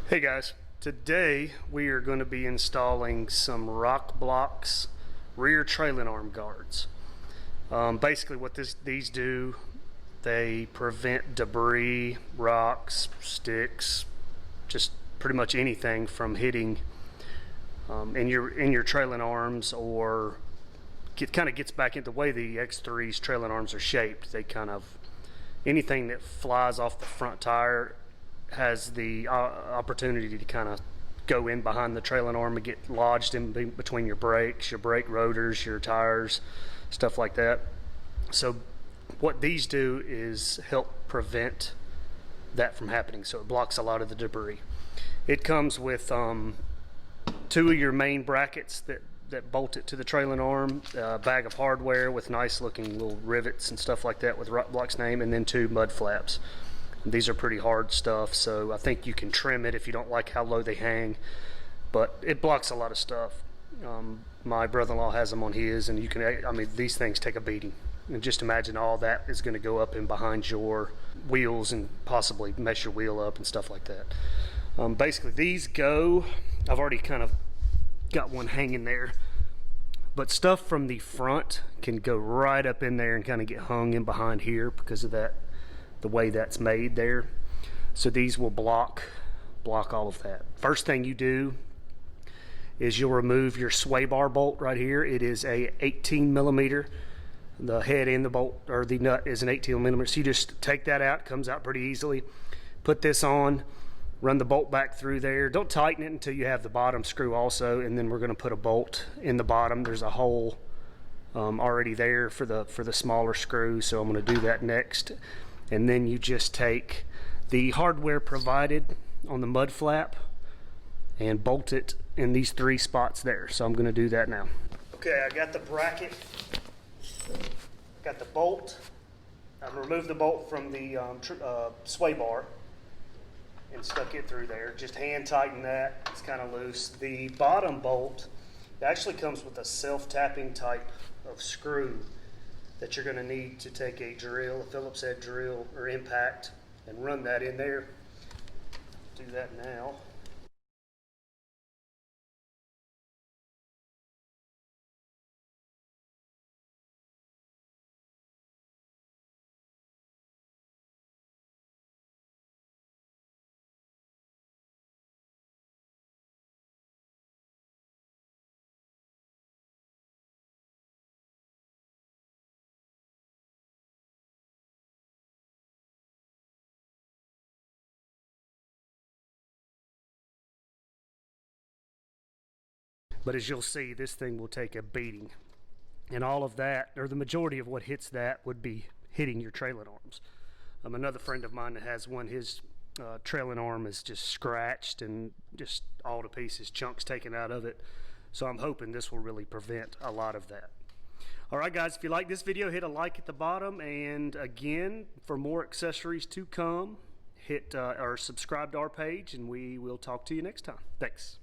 Hey guys, today we are going to be installing some ROKBLOKZ rear trailing arm guards. Basically what these do, they prevent debris, rocks, sticks, just pretty much anything from hitting in your trailing arms, or kind of gets back into the way the X3's trailing arms are shaped. They kind of, anything that flies off the front tire has the opportunity to kind of go in behind the trailing arm and get lodged in between your brakes, your brake rotors, your tires, stuff like that. So what these do is help prevent that from happening. So it blocks a lot of the debris. It comes with two of your main brackets that bolt it to the trailing arm, a bag of hardware with nice looking little rivets and stuff like that with ROKBLOKZ name, and then two mud flaps. These are pretty hard stuff, so I think you can trim it if you don't like how low they hang, but it blocks a lot of stuff. My brother-in-law has them on his, and you can, I mean, these things take a beating. And just imagine all that is going to go up in behind your wheels and possibly mess your wheel up and stuff like that. Basically, these go, I've already kind of got one hanging there, but stuff from the front can go right up in there and kind of get hung in behind here because of that, the way that's made there. So these will block all of that. First thing you do is you'll remove your sway bar bolt right here. It is a 18 millimeter. The head and the bolt, or the nut, is an 18 millimeter. So you just take that out, comes out pretty easily. Put this on, run the bolt back through there. Don't tighten it until you have the bottom screw also, and then we're going to put a bolt in the bottom. There's a hole already there for the smaller screw, so I'm going to do that next. And then you just take the hardware provided on the mud flap and bolt it in these three spots there. So I'm going to do that now. Okay, I got the bracket, got the bolt. I've removed the bolt from the sway bar and stuck it through there. Just hand tighten that, it's kind of loose. The bottom bolt actually comes with a self-tapping type of screw that you're going to need to take a drill, a Phillips head drill or impact, and run that in there. Do that now. But as you'll see, this thing will take a beating. And all of that, or the majority of what hits that, would be hitting your trailing arms. Another friend of mine that has one, his trailing arm is just scratched and just all to pieces, chunks taken out of it. So I'm hoping this will really prevent a lot of that. All right, guys, if you like this video, hit a like at the bottom. And again, for more accessories to come, hit or subscribe to our page, and we will talk to you next time. Thanks.